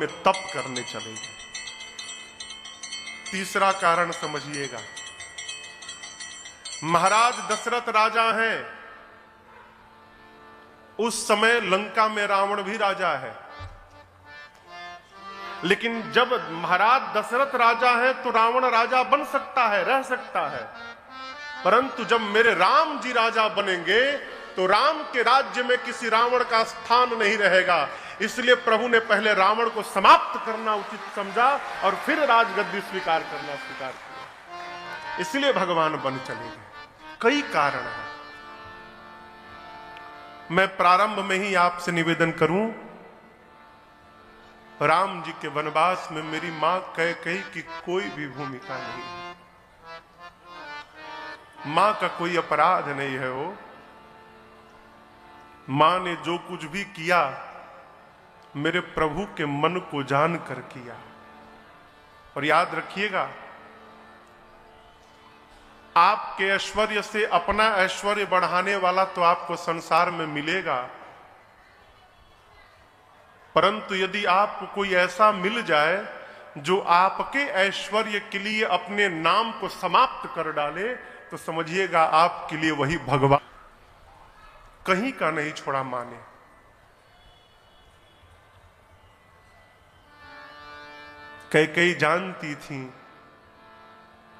में तप करने चले गए। तीसरा कारण समझिएगा, महाराज दशरथ राजा हैं, उस समय लंका में रावण भी राजा है, लेकिन जब महाराज दशरथ राजा है तो रावण राजा बन सकता है, रह सकता है, परंतु जब मेरे राम जी राजा बनेंगे तो राम के राज्य में किसी रावण का स्थान नहीं रहेगा। इसलिए प्रभु ने पहले रावण को समाप्त करना उचित समझा और फिर राजगद्दी स्वीकार किया। इसलिए भगवान बन चले गए। कई कारण हैं। मैं प्रारंभ में ही आपसे निवेदन करूं, राम जी के वनवास में मेरी मां कैकेयी की कोई भी भूमिका नहीं है। मां का कोई अपराध नहीं है। वो मां ने जो कुछ भी किया मेरे प्रभु के मन को जानकर किया। और याद रखिएगा, आपके ऐश्वर्य से अपना ऐश्वर्य बढ़ाने वाला तो आपको संसार में मिलेगा, परंतु यदि आपको कोई ऐसा मिल जाए जो आपके ऐश्वर्य के लिए अपने नाम को समाप्त कर डाले, तो समझिएगा आपके लिए वही भगवान। कहीं का नहीं छोड़ा माने। कैकेयी जानती थी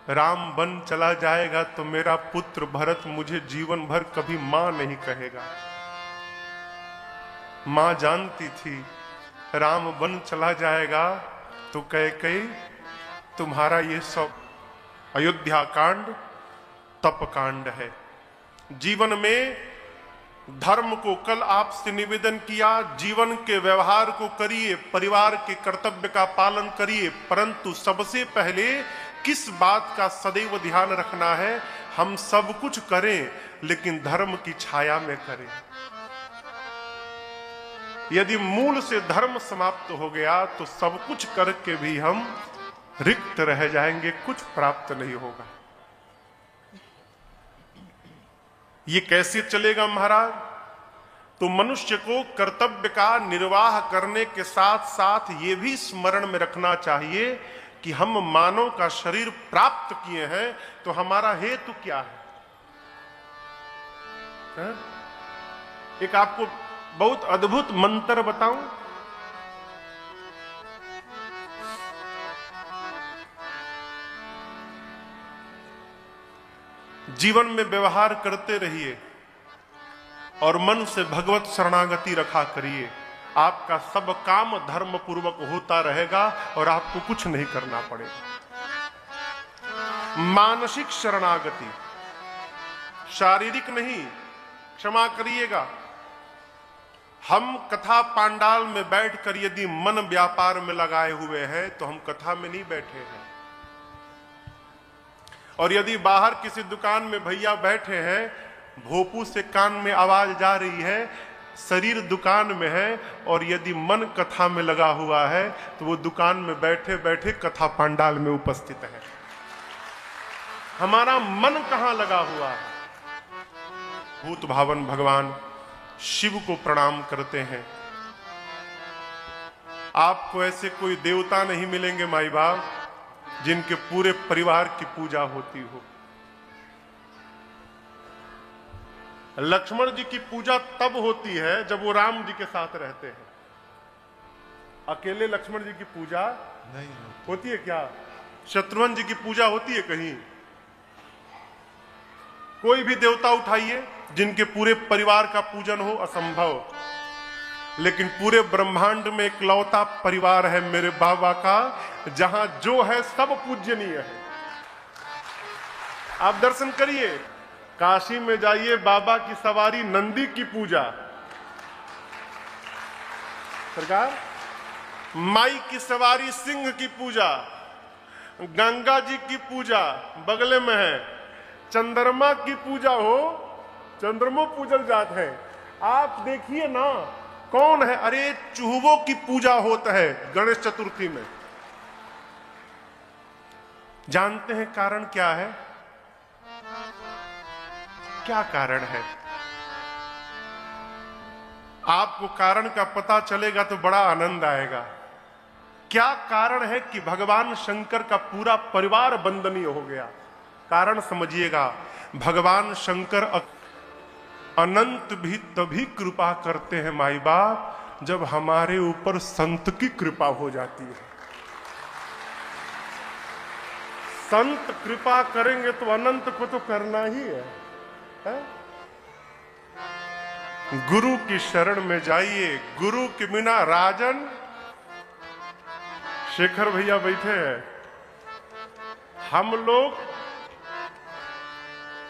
राम बन चला जाएगा तो मेरा पुत्र भरत मुझे जीवन भर कभी मां नहीं कहेगा। मां जानती थी राम बन चला जाएगा तो कैकेयी तुम्हारा ये सब अयोध्या कांड तप कांड है। जीवन में धर्म को कल आपसे निवेदन किया, जीवन के व्यवहार को करिए, परिवार के कर्तव्य का पालन करिए, परंतु सबसे पहले किस बात का सदैव ध्यान रखना है, हम सब कुछ करें लेकिन धर्म की छाया में करें। यदि मूल से धर्म समाप्त हो गया तो सब कुछ करके भी हम रिक्त रह जाएंगे, कुछ प्राप्त नहीं होगा। ये कैसे चलेगा महाराज? तो मनुष्य को कर्तव्य का निर्वाह करने के साथ साथ ये भी स्मरण में रखना चाहिए कि हम मानव का शरीर प्राप्त किए हैं तो हमारा हेतु क्या है? एक आपको बहुत अद्भुत मंत्र बताऊं। जीवन में व्यवहार करते रहिए और मन से भगवत शरणागति रखा करिए। आपका सब काम धर्म पूर्वक होता रहेगा और आपको कुछ नहीं करना पड़ेगा। मानसिक शरणागति, शारीरिक नहीं, क्षमा करिएगा। हम कथा पांडाल में बैठकर यदि मन व्यापार में लगाए हुए हैं तो हम कथा में नहीं बैठे हैं। और यदि बाहर किसी दुकान में भैया बैठे हैं, भोपू से कान में आवाज जा रही है, शरीर दुकान में है, और यदि मन कथा में लगा हुआ है तो वो दुकान में बैठे बैठे कथा पांडाल में उपस्थित है। हमारा मन कहां लगा हुआ है? भूत भावन भगवान शिव को प्रणाम करते हैं। आपको ऐसे कोई देवता नहीं मिलेंगे माई बाप जिनके पूरे परिवार की पूजा होती हो। लक्ष्मण जी की पूजा तब होती है जब वो राम जी के साथ रहते हैं। अकेले लक्ष्मण जी की पूजा नहीं होती है क्या? शत्रुघ्न जी की पूजा होती है कहीं? कोई भी देवता उठाइए जिनके पूरे परिवार का पूजन हो, असंभव। लेकिन पूरे ब्रह्मांड में इकलौता परिवार है मेरे बाबा का, जहां जो है सब पूजनीय है। आप दर्शन करिए, काशी में जाइए, बाबा की सवारी नंदी की पूजा, सरकार माई की सवारी सिंह की पूजा, गंगा जी की पूजा बगले में है, चंद्रमा की पूजा हो, चंद्रमो पूजल जात है। आप देखिए ना कौन है? अरे चूहों की पूजा होता है गणेश चतुर्थी में। जानते हैं कारण क्या है? क्या कारण है? आपको कारण का पता चलेगा तो बड़ा आनंद आएगा। क्या कारण है कि भगवान शंकर का पूरा परिवार वंदनीय हो गया? कारण समझिएगा, भगवान शंकर अनंत भी तभी कृपा करते हैं माई बाप जब हमारे ऊपर संत की कृपा हो जाती है। संत कृपा करेंगे तो अनंत को तो करना ही है? गुरु की शरण में जाइए, गुरु के बिना राजन। शेखर भैया बैठे हैं, हम लोग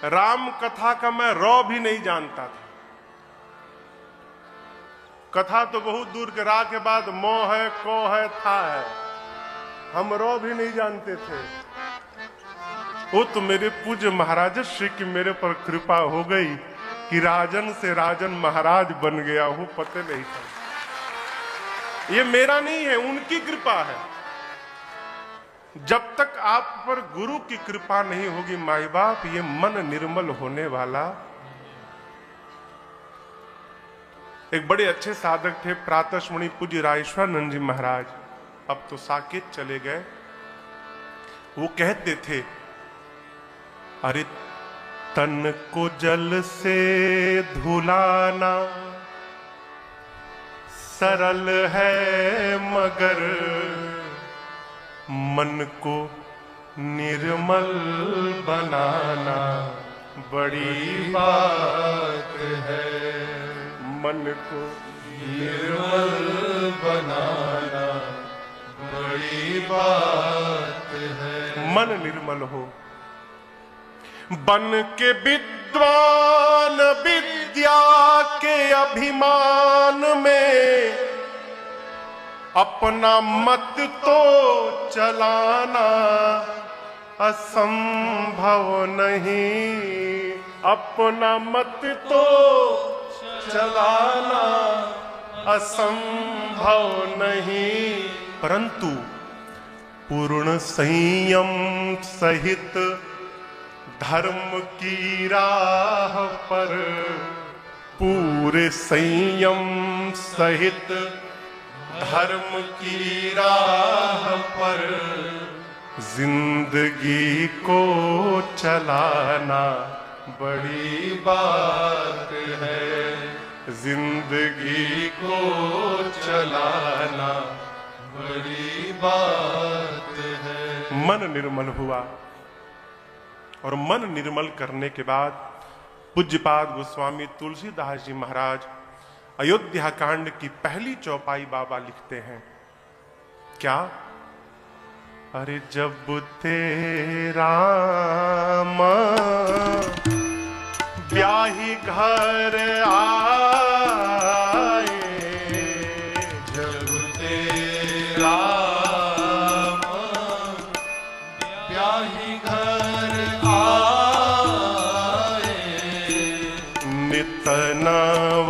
राम कथा का मैं रॉ भी नहीं जानता था। कथा तो बहुत दूर के रा के बाद मो है, को है, था है, हम रॉ भी नहीं जानते थे। वो तो मेरे पूज्य महाराज श्री की मेरे पर कृपा हो गई कि राजन से राजन महाराज बन गया हूं, पता नहीं था। ये मेरा नहीं है, उनकी कृपा है। जब तक आप पर गुरु की कृपा नहीं होगी माई बाप, ये मन निर्मल होने वाला। एक बड़े अच्छे साधक थे प्रातःस्मरणीय पूज्य राजेश्वरानंद जी महाराज, अब तो साकेत चले गए। वो कहते थे, अरे तन को जल से धुलाना सरल है मगर मन को निर्मल बनाना बड़ी बात है। मन को निर्मल बनाना बड़ी बात है। मन निर्मल हो, बन के विद्वान विद्या के अभिमान में अपना मत तो चलाना असंभव नहीं। अपना मत तो चलाना असंभव नहीं, परंतु पूर्ण संयम सहित धर्म की राह पर, पूरे संयम सहित धर्म की राह पर जिंदगी को चलाना बड़ी बात है। जिंदगी को चलाना बड़ी बात है। मन निर्मल हुआ, और मन निर्मल करने के बाद पूज्यपाद गोस्वामी तुलसीदास जी महाराज अयोध्या कांड की पहली चौपाई बाबा लिखते हैं। क्या? अरे जब तेरा ब्याही घर आए, जब तेरा ब्याही घर आए, नित नव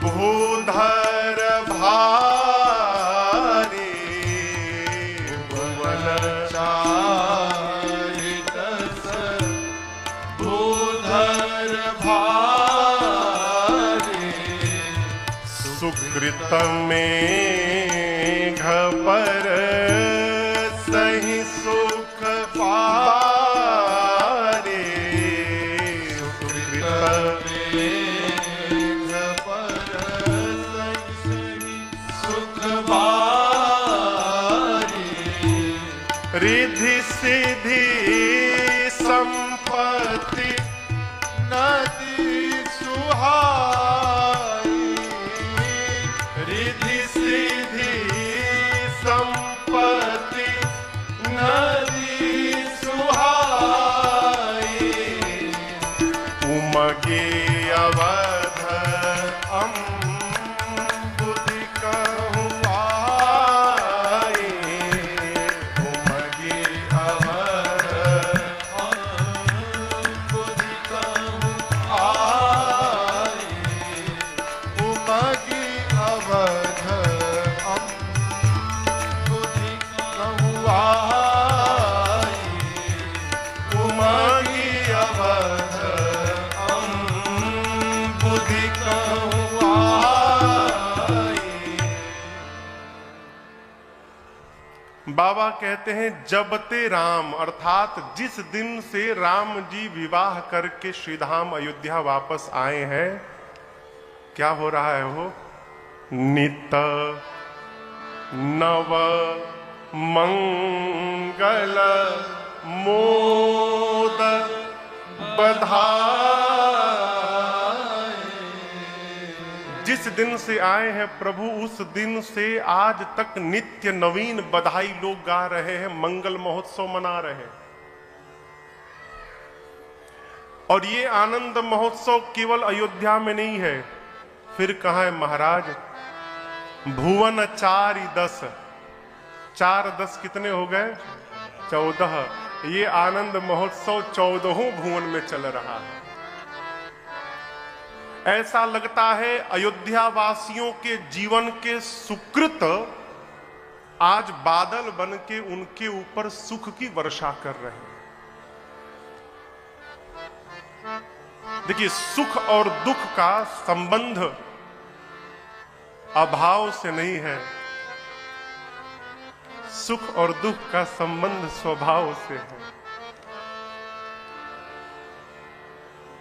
भूधर भारी, भुवन चारित भूधर भारी, सुकृत में घपर सही सुख पारे, सुकृत रिद्धि सिद्धि संपत्ति नदी सुहाई, रिद्धि सिद्धि संपत्ति नदी सुहाई, उमगे अवध अम्बुधि कहूँ मांगी अवध बुद्धि कहूँ आई। बाबा कहते हैं जब ते राम, अर्थात जिस दिन से राम जी विवाह करके श्रीधाम अयोध्या वापस आए हैं, क्या हो रहा है वो? नित नव मंगल मोद बधाई। जिस दिन से आए हैं प्रभु, उस दिन से आज तक नित्य नवीन बधाई लोग गा रहे हैं, मंगल महोत्सव मना रहे हैं। और ये आनंद महोत्सव केवल अयोध्या में नहीं है, फिर कहाँ है महाराज? भुवन 4-10, 4-10 कितने हो गए? 14। ये आनंद महोत्सव 14वें भुवन में चल रहा है। ऐसा लगता है अयोध्या वासियों के जीवन के सुकृत आज बादल बन के उनके ऊपर सुख की वर्षा कर रहे हैं। देखिए, सुख और दुख का संबंध अभाव से नहीं है, सुख और दुख का संबंध स्वभाव से है।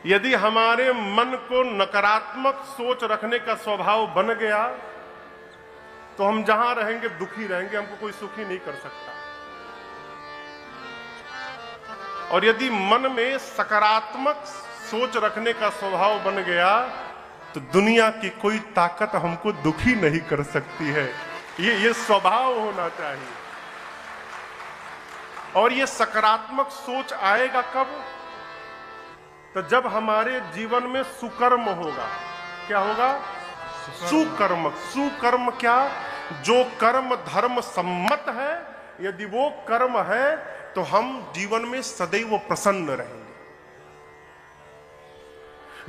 यदि हमारे मन को नकारात्मक सोच रखने का स्वभाव बन गया तो हम जहां रहेंगे दुखी रहेंगे, हमको कोई सुखी नहीं कर सकता। और यदि मन में सकारात्मक सोच रखने का स्वभाव बन गया तो दुनिया की कोई ताकत हमको दुखी नहीं कर सकती है। ये स्वभाव होना चाहिए। और ये सकारात्मक सोच आएगा कब? तो जब हमारे जीवन में सुकर्म होगा। क्या होगा? सुकर्म। सुकर्म क्या? जो कर्म धर्म सम्मत है, यदि वो कर्म है तो हम जीवन में सदैव प्रसन्न रहेंगे।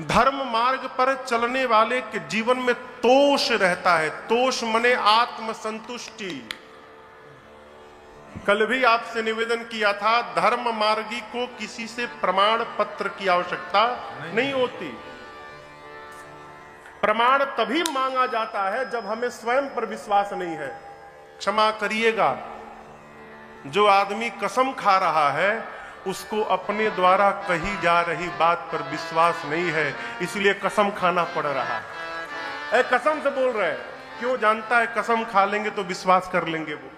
धर्म मार्ग पर चलने वाले के जीवन में तोष रहता है। तोष मने आत्म संतुष्टि। कल भी आपसे निवेदन किया था, धर्म मार्गी को किसी से प्रमाण पत्र की आवश्यकता नहीं होती। प्रमाण तभी मांगा जाता है जब हमें स्वयं पर विश्वास नहीं है। क्षमा करिएगा, जो आदमी कसम खा रहा है उसको अपने द्वारा कही जा रही बात पर विश्वास नहीं है, इसलिए कसम खाना पड़ रहा है। कसम से बोल रहे हैं, क्यों? जानता है कसम खा लेंगे तो विश्वास कर लेंगे वो।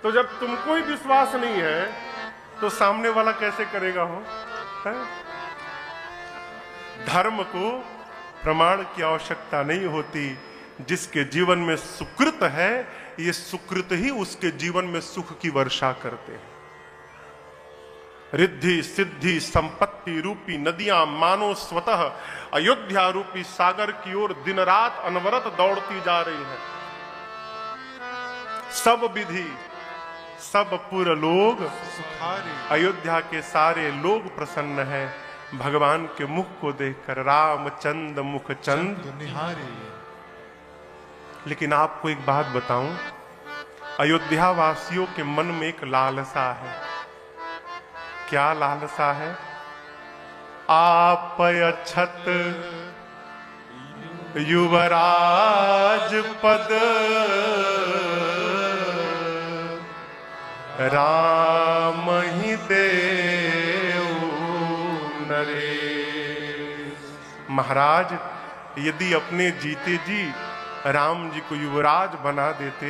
तो जब तुमको ही विश्वास नहीं है तो सामने वाला कैसे करेगा हो? है? धर्म को प्रमाण की आवश्यकता नहीं होती। जिसके जीवन में सुकृत है, ये सुकृत ही उसके जीवन में सुख की वर्षा करते हैं। रिद्धि सिद्धि संपत्ति रूपी नदियां मानो स्वतः अयोध्या रूपी सागर की ओर दिन रात अनवरत दौड़ती जा रही है। सब विधि सब पुर लोग अयोध्या के सारे लोग प्रसन्न हैं भगवान के मुख को देखकर। रामचंद्र मुख चंद निहारी। लेकिन आपको एक बात बताऊं, अयोध्या वासियों के मन में एक लालसा है। क्या लालसा है? आप अछत युवराज पद राम ही देव नरेश। महाराज, यदि अपने जीते जी राम जी को युवराज बना देते,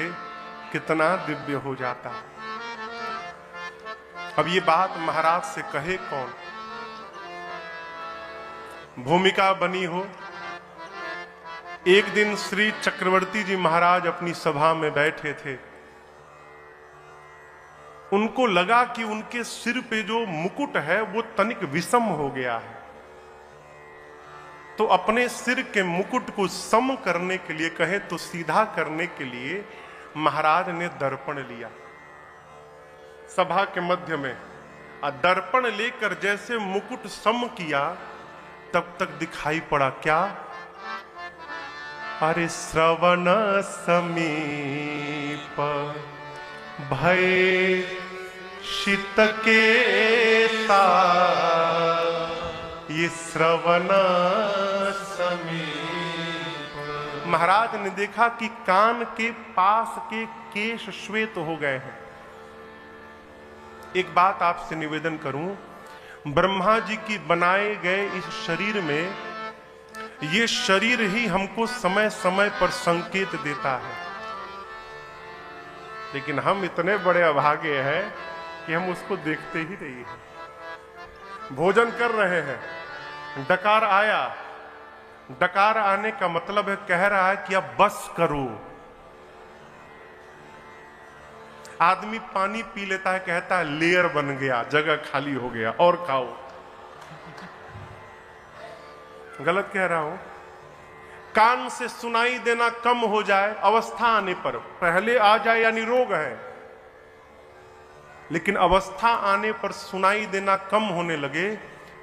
कितना दिव्य हो जाता। अब ये बात महाराज से कहे कौन? भूमिका बनी हो। एक दिन श्री चक्रवर्ती जी महाराज अपनी सभा में बैठे थे। उनको लगा कि उनके सिर पे जो मुकुट है वो तनिक विषम हो गया है, तो अपने सिर के मुकुट को सम करने के लिए, कहे तो सीधा करने के लिए, महाराज ने दर्पण लिया सभा के मध्य में। दर्पण लेकर जैसे मुकुट सम किया, तब तक दिखाई पड़ा क्या? अरे श्रवण समीप भय चित के ये श्रवण समीप। महाराज ने देखा कि कान के पास के केश श्वेत हो गए हैं। एक बात आपसे निवेदन करूं, ब्रह्मा जी की बनाए गए इस शरीर में, ये शरीर ही हमको समय समय पर संकेत देता है, लेकिन हम इतने बड़े अभागे हैं कि हम उसको देखते ही नहीं हैं। भोजन कर रहे हैं, डकार आया, डकार आने का मतलब है कह रहा है कि अब बस करो। आदमी पानी पी लेता है, कहता है लेयर बन गया, जगह खाली हो गया, और खाओ। गलत कह रहा हूं? कान से सुनाई देना कम हो जाए अवस्था आने पर, पहले आ जाए यानी रोग है, लेकिन अवस्था आने पर सुनाई देना कम होने लगे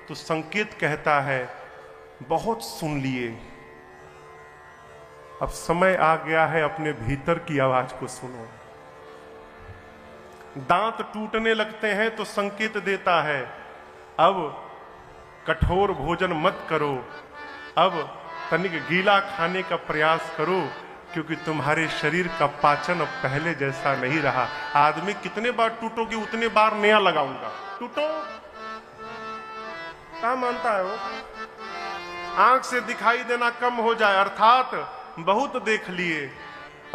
तो संकेत कहता है बहुत सुन लिए, अब समय आ गया है अपने भीतर की आवाज को सुनो। दांत टूटने लगते हैं तो संकेत देता है अब कठोर भोजन मत करो, अब तनिक गीला खाने का प्रयास करो, क्योंकि तुम्हारे शरीर का पाचन अब पहले जैसा नहीं रहा। आदमी कितने बार टूटोगे उतने बार नया लगाऊंगा। टूटो, क्या मानता है वो? आंख से दिखाई देना कम हो जाए, अर्थात बहुत देख लिए,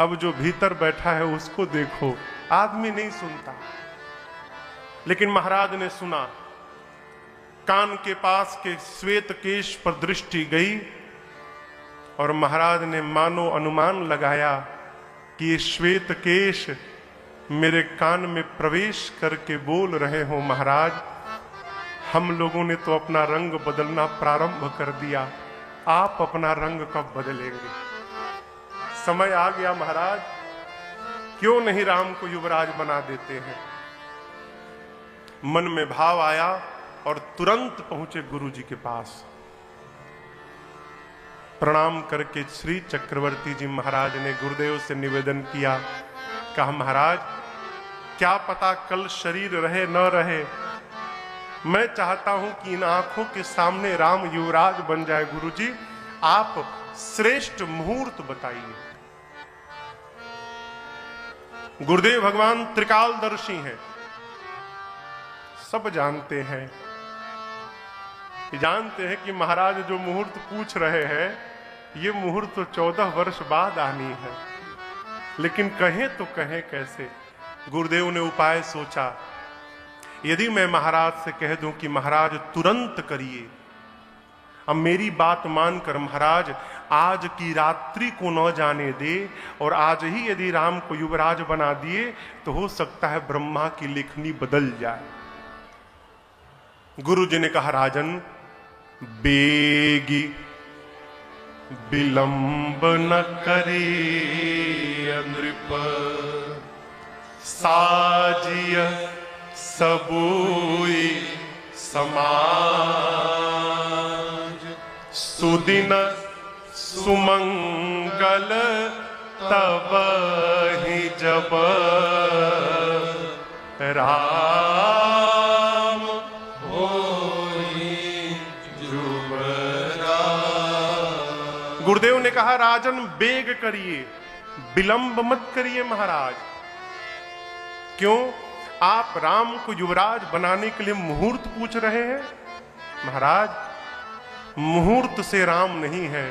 अब जो भीतर बैठा है उसको देखो। आदमी नहीं सुनता, लेकिन महाराज ने सुना। कान के पास के श्वेत केश पर दृष्टि गई और महाराज ने मानो अनुमान लगाया कि ये श्वेत केश मेरे कान में प्रवेश करके बोल रहे हो, महाराज हम लोगों ने तो अपना रंग बदलना प्रारंभ कर दिया, आप अपना रंग कब बदलेंगे? समय आ गया महाराज, क्यों नहीं राम को युवराज बना देते हैं? मन में भाव आया और तुरंत पहुंचे गुरु जी के पास। प्रणाम करके श्री चक्रवर्ती जी महाराज ने गुरुदेव से निवेदन किया, कहा महाराज क्या पता कल शरीर रहे न रहे, मैं चाहता हूं कि इन आंखों के सामने राम युवराज बन जाए। गुरुजी आप श्रेष्ठ मुहूर्त बताइए। गुरुदेव भगवान त्रिकालदर्शी हैं, सब जानते हैं, जानते हैं कि महाराज जो मुहूर्त पूछ रहे हैं ये मुहूर्त तो 14 वर्ष बाद आनी है, लेकिन कहें तो कहें कैसे? गुरुदेव ने उपाय सोचा, यदि मैं महाराज से कह दूं कि महाराज तुरंत करिए, अब मेरी बात मानकर महाराज आज की रात्रि को न जाने दे और आज ही यदि राम को युवराज बना दिए तो हो सकता है ब्रह्मा की लेखनी बदल जाए। गुरु जी ने कहा राजन बेगी विलंब न करे नृप, साजिय सबोई समाज, सुदिन सुमंगल तब ही जब राम होई युवराज। गुरुदेव ने कहा राजन बेग करिए, विलंब मत करिए महाराज। क्यों? आप राम को युवराज बनाने के लिए मुहूर्त पूछ रहे हैं? महाराज मुहूर्त से राम नहीं है,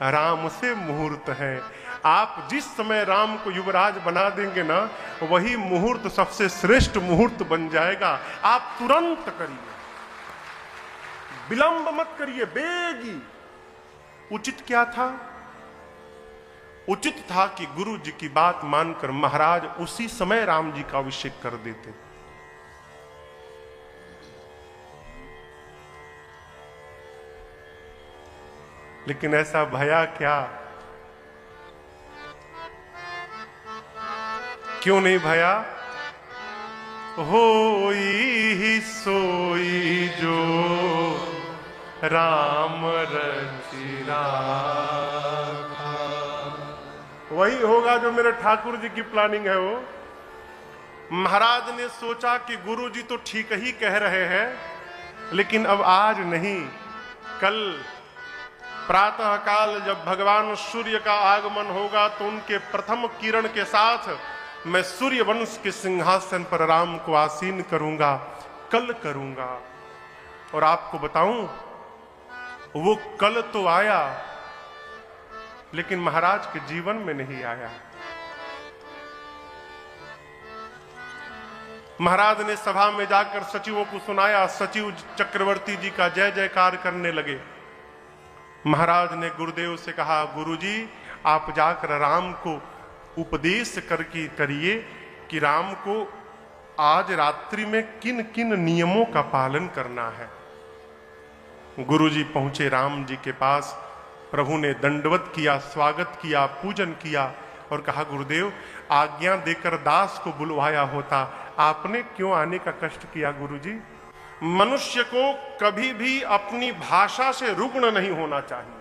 राम से मुहूर्त है। आप जिस समय राम को युवराज बना देंगे ना, वही मुहूर्त सबसे श्रेष्ठ मुहूर्त बन जाएगा। आप तुरंत करिए, विलंब मत करिए, बेगी। उचित क्या था? उचित था कि गुरु जी की बात मानकर महाराज उसी समय राम जी का अभिषेक कर देते। लेकिन ऐसा भया क्या? क्यों नहीं भया? होई ही सोई जो राम रचि राखा, वही होगा जो मेरे ठाकुर जी की प्लानिंग है। वो महाराज ने सोचा कि गुरुजी तो ठीक ही कह रहे हैं, लेकिन अब आज नहीं, कल प्रातः काल जब भगवान सूर्य का आगमन होगा तो उनके प्रथम किरण के साथ मैं सूर्य वंश के सिंहासन पर राम को आसीन करूंगा, कल करूंगा। और आपको बताऊं, वो कल तो आया, लेकिन महाराज के जीवन में नहीं आया। महाराज ने सभा में जाकर सचिवों को सुनाया, सचिव चक्रवर्ती जी का जय जयकार करने लगे। महाराज ने गुरुदेव से कहा, गुरुजी आप जाकर राम को उपदेश करके करिए कि राम को आज रात्रि में किन किन नियमों का पालन करना है। गुरुजी पहुंचे राम जी के पास, प्रभु ने दंडवत किया, स्वागत किया, पूजन किया और कहा, गुरुदेव आज्ञा देकर दास को बुलवाया होता, आपने क्यों आने का कष्ट किया गुरुजी? मनुष्य को कभी भी अपनी भाषा से रुग्ण नहीं होना चाहिए।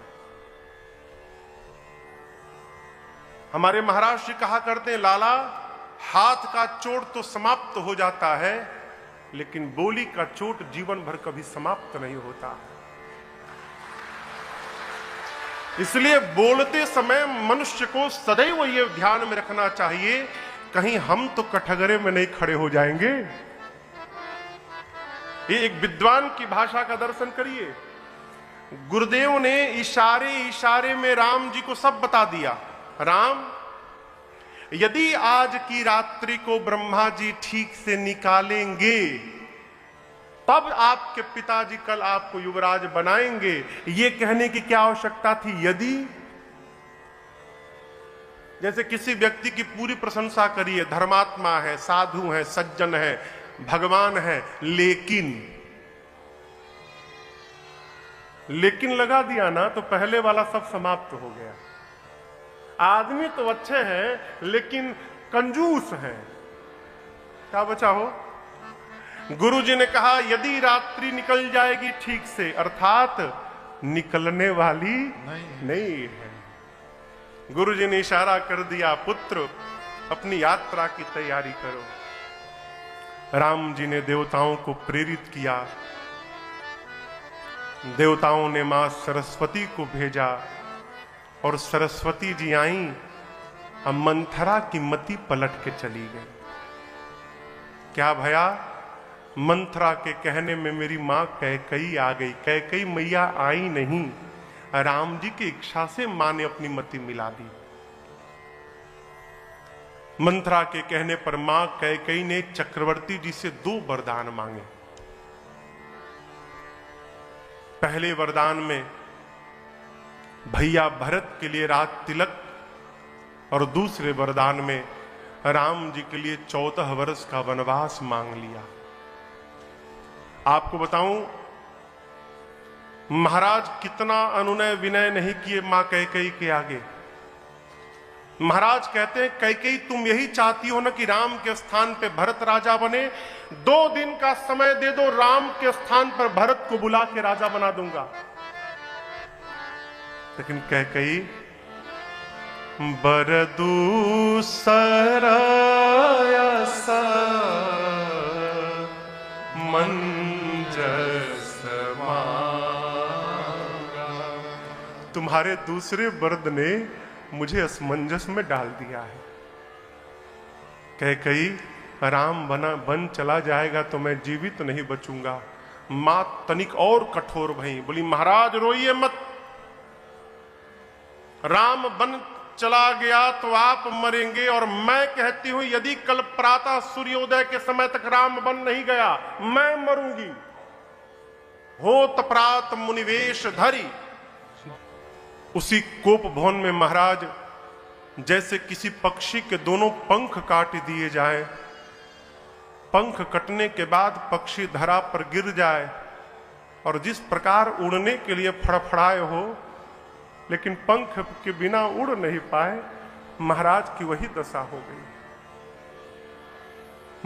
हमारे महाराज जी कहा करते हैं, लाला हाथ का चोट तो समाप्त हो जाता है, लेकिन बोली का चोट जीवन भर कभी समाप्त नहीं होता। इसलिए बोलते समय मनुष्य को सदैव ये ध्यान में रखना चाहिए, कहीं हम तो कठघरे में नहीं खड़े हो जाएंगे। ये एक विद्वान की भाषा का दर्शन करिए। गुरुदेव ने इशारे इशारे में राम जी को सब बता दिया। राम, यदि आज की रात्रि को ब्रह्मा जी ठीक से निकालेंगे, तब आपके पिताजी कल आपको युवराज बनाएंगे। ये कहने की क्या आवश्यकता थी? यदि, जैसे किसी व्यक्ति की पूरी प्रशंसा करिए, धर्मात्मा है, साधु है, सज्जन है, भगवान है, लेकिन लगा दिया ना तो पहले वाला सब समाप्त हो गया। आदमी तो अच्छे हैं लेकिन कंजूस हैं, क्या बचा हो? गुरुजी ने कहा, यदि रात्रि निकल जाएगी ठीक से, अर्थात निकलने वाली नहीं है। गुरुजी ने इशारा कर दिया, पुत्र अपनी यात्रा की तैयारी करो। राम जी ने देवताओं को प्रेरित किया। देवताओं ने मां सरस्वती को भेजा और सरस्वती जी आई। अब मंथरा की मति पलट के चली गई। क्या भया? मंथरा के कहने में मेरी मां कैकई आ गई। कैकई मैया आई नहीं, राम जी की इच्छा से मां ने अपनी मति मिला दी। मंथरा के कहने पर मां कैकई ने चक्रवर्ती जी से 2 वरदान मांगे। पहले वरदान में भैया भरत के लिए राज तिलक और दूसरे वरदान में राम जी के लिए 14 वर्ष का वनवास मांग लिया। आपको बताऊं, महाराज कितना अनुनय विनय नहीं किए मां कैकई के आगे। महाराज कहते हैं, कैकई तुम यही चाहती हो ना कि राम के स्थान पे भरत राजा बने? 2 दिन का समय दे दो, राम के स्थान पर भरत को बुला के राजा बना दूंगा। लेकिन कैकई, बरदू सरयस मंजस मांगा। तुम्हारे दूसरे वरद ने मुझे असमंजस में डाल दिया है। कैकई, राम बन चला जाएगा तो मैं जीवित नहीं बचूंगा। मां तनिक और कठोर भई, बोली महाराज रोइए मत, राम बन चला गया तो आप मरेंगे, और मैं कहती हूं यदि कल प्रातः सूर्योदय के समय तक राम बन नहीं गया मैं मरूंगी। होत प्रात मुनिवेश धरी। उसी कोप भवन में महाराज जैसे किसी पक्षी के दोनों पंख काट दिए जाए, पंख कटने के बाद पक्षी धरा पर गिर जाए और जिस प्रकार उड़ने के लिए फड़फड़ाए हो लेकिन पंख के बिना उड़ नहीं पाए, महाराज की वही दशा हो गई।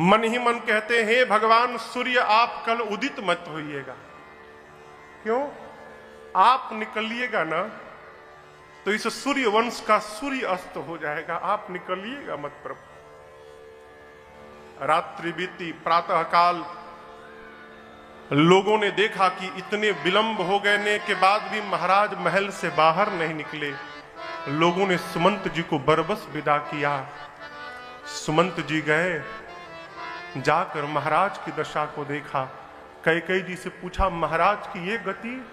मन ही मन कहते हैं, हे भगवान सूर्य आप कल उदित मत होइएगा। क्यों? आप निकलिएगा ना तो इस सूर्य वंश का सूर्य अस्त हो जाएगा। आप निकलिएगा मत प्रभु। रात्रि बीती, प्रातः काल लोगों ने देखा कि इतने विलंब हो गए के बाद भी महाराज महल से बाहर नहीं निकले। लोगों ने सुमंत जी को बरबस विदा किया। सुमंत जी गए, जाकर महाराज की दशा को देखा। कैकेयी जी से पूछा, महाराज की ये गति?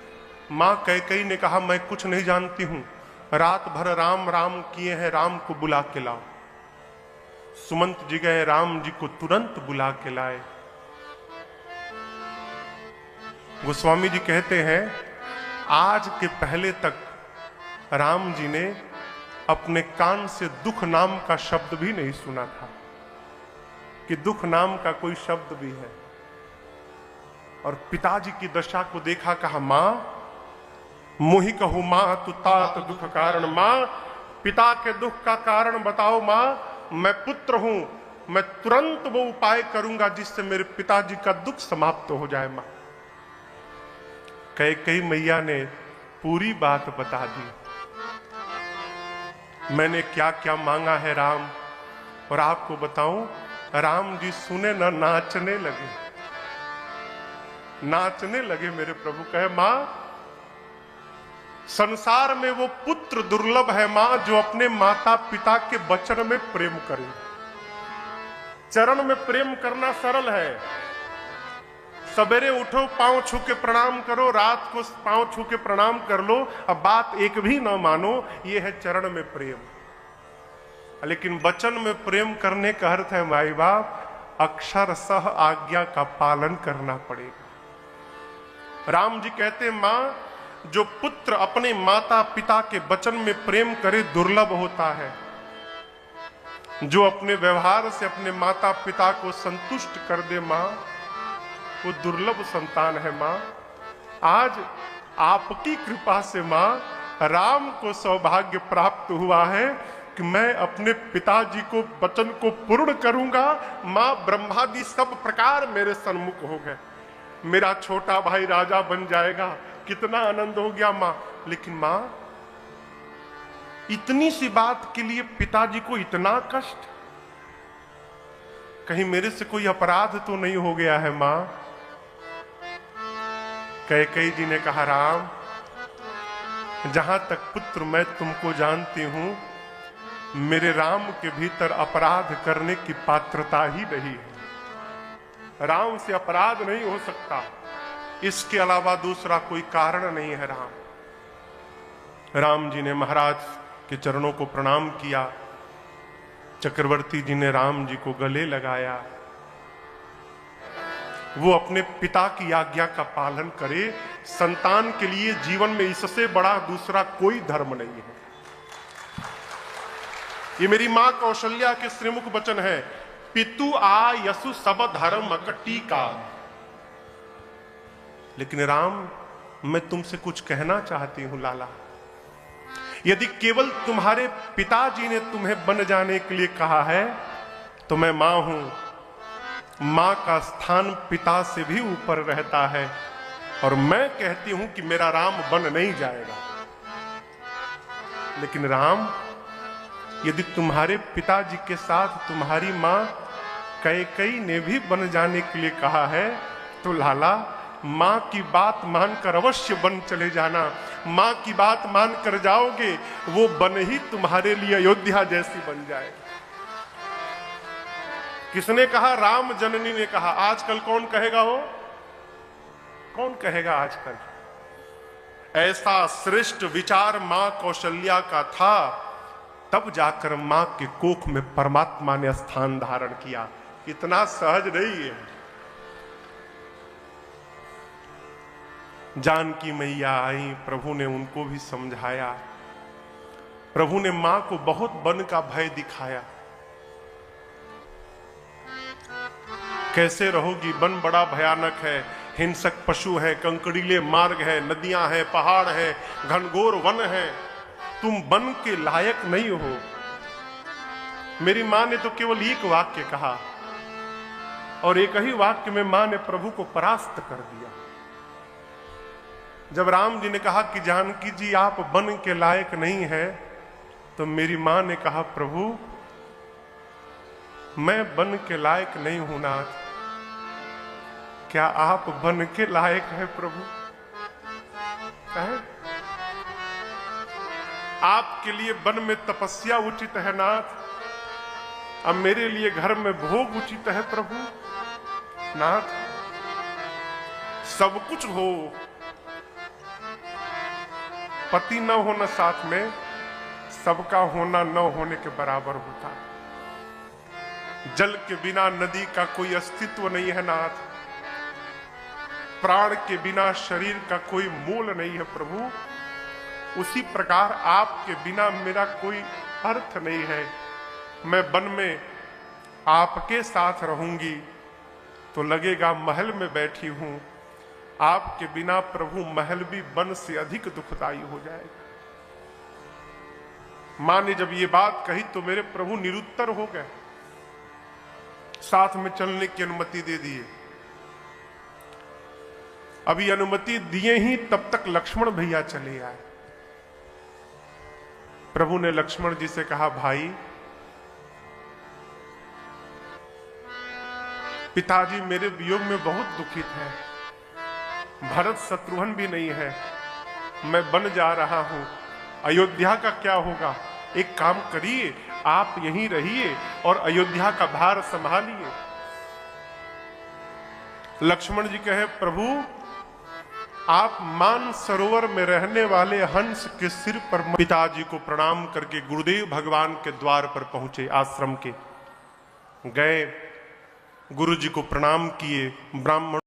मां कैकेयी ने कहा, मैं कुछ नहीं जानती हूं, रात भर राम राम किए हैं, राम को बुला के लाओ। सुमंत जी गए, राम जी को तुरंत बुला के लाए। गोस्वामी जी कहते हैं, आज के पहले तक राम जी ने अपने कान से दुख नाम का शब्द भी नहीं सुना था, कि दुख नाम का कोई शब्द भी है। और पिताजी की दशा को देखा, कहा, मां मोहि कहू मां तु तात दुख कारण। मां, पिता के दुख का कारण बताओ मां, मैं पुत्र हूं, मैं तुरंत वो उपाय करूंगा जिससे मेरे पिताजी का दुख समाप्त हो जाए। मां कैकेयी मैया ने पूरी बात बता दी, मैंने क्या क्या मांगा है राम। और आपको बताऊं, राम जी सुने ना, नाचने लगे, नाचने लगे। मेरे प्रभु कहे, मां संसार में वो पुत्र दुर्लभ है मां, जो अपने माता पिता के वचन में प्रेम करे। चरण में प्रेम करना सरल है, सवेरे उठो पांव छू के प्रणाम करो, रात को पांव छू के प्रणाम कर लो, अब बात एक भी ना मानो, ये है चरण में प्रेम। लेकिन वचन में प्रेम करने का अर्थ है माई बाप अक्षरशः आज्ञा का पालन करना पड़ेगा। राम जी कहते, मां जो पुत्र अपने माता पिता के वचन में प्रेम करे दुर्लभ होता है, जो अपने व्यवहार से अपने माता पिता को संतुष्ट कर दे मां, वो दुर्लभ संतान है मां। आज आपकी कृपा से मां राम को सौभाग्य प्राप्त हुआ है कि मैं अपने पिताजी को वचन को पूर्ण करूंगा। मां ब्रह्मादि सब प्रकार मेरे सन्मुख हो गए, मेरा छोटा भाई राजा बन जाएगा, कितना आनंद हो गया मां। लेकिन मां इतनी सी बात के लिए पिताजी को इतना कष्ट, कहीं मेरे से कोई अपराध तो नहीं हो गया है मां। कैकेयी जी ने कहा, राम जहां तक पुत्र मैं तुमको जानती हूं, मेरे राम के भीतर अपराध करने की पात्रता ही नहीं है। राम से अपराध नहीं हो सकता, इसके अलावा दूसरा कोई कारण नहीं है। राम जी ने महाराज के चरणों को प्रणाम किया। चक्रवर्ती जी ने राम जी को गले लगाया। वो अपने पिता की आज्ञा का पालन करे, संतान के लिए जीवन में इससे बड़ा दूसरा कोई धर्म नहीं है। ये मेरी मां कौशल्या के श्रीमुख वचन है, पितु आ यसु सब धर्म कटी का। लेकिन राम मैं तुमसे कुछ कहना चाहती हूं लाला, यदि केवल तुम्हारे पिताजी ने तुम्हें बन जाने के लिए कहा है तो मैं मां हूं। मां का स्थान पिता से भी ऊपर रहता है, और मैं कहती हूं कि मेरा राम बन नहीं जाएगा। लेकिन राम यदि तुम्हारे पिताजी के साथ तुम्हारी मां कैकेयी ने भी बन जाने के लिए कहा है तो लाला मां की बात मानकर अवश्य बन चले जाना। मां की बात मानकर जाओगे, वो बन ही तुम्हारे लिए अयोध्या जैसी बन जाएगी। किसने कहा? राम जननी ने कहा। आजकल कौन कहेगा? हो कौन कहेगा आजकल? ऐसा श्रेष्ठ विचार मां कौशल्या का था, तब जाकर मां के कोख में परमात्मा ने स्थान धारण किया। इतना सहज नहीं है। जानकी मैया आई, प्रभु ने उनको भी समझाया। प्रभु ने मां को बहुत वन का भय दिखाया। कैसे रहोगी? वन बड़ा भयानक है, हिंसक पशु है, कंकड़ीले मार्ग है, नदियां हैं, पहाड़ है, घनघोर वन है। तुम वन के लायक नहीं हो। मेरी मां ने तो केवल एक वाक्य कहा, और एक ही वाक्य में मां ने प्रभु को परास्त कर दिया। जब राम जी ने कहा कि जानकी जी आप वन के लायक नहीं हैं, तो मेरी मां ने कहा प्रभु मैं बन के लायक नहीं हूं नाथ, क्या आप बन के लायक है प्रभु? है? आपके लिए वन में तपस्या उचित है नाथ, अब मेरे लिए घर में भोग उचित है प्रभु। नाथ सब कुछ हो, पति न होना साथ में, सबका होना न होने के बराबर होता। जल के बिना नदी का कोई अस्तित्व नहीं है नाथ, प्राण के बिना शरीर का कोई मूल नहीं है प्रभु। उसी प्रकार आपके बिना मेरा कोई अर्थ नहीं है। मैं वन में आपके साथ रहूंगी तो लगेगा महल में बैठी हूं, आपके बिना प्रभु महल भी वन से अधिक दुखदाई हो जाएगा। मां ने जब ये बात कही तो मेरे प्रभु निरुत्तर हो गए, साथ में चलने की अनुमति दे दिए। अभी अनुमति दिए ही तब तक लक्ष्मण भैया चले आए। प्रभु ने लक्ष्मण जी से कहा, भाई पिताजी मेरे वियोग में बहुत दुखित हैं, भरत शत्रुघ्न भी नहीं है, मैं बन जा रहा हूं, अयोध्या का क्या होगा? एक काम करिए, आप यहीं रहिए और अयोध्या का भार संभालिए। लक्ष्मण जी कहे, प्रभु आप मान सरोवर में रहने वाले हंस के सिर पर। पिताजी को प्रणाम करके गुरुदेव भगवान के द्वार पर पहुंचे, आश्रम के गए, गुरु जी को प्रणाम किए, ब्राह्मण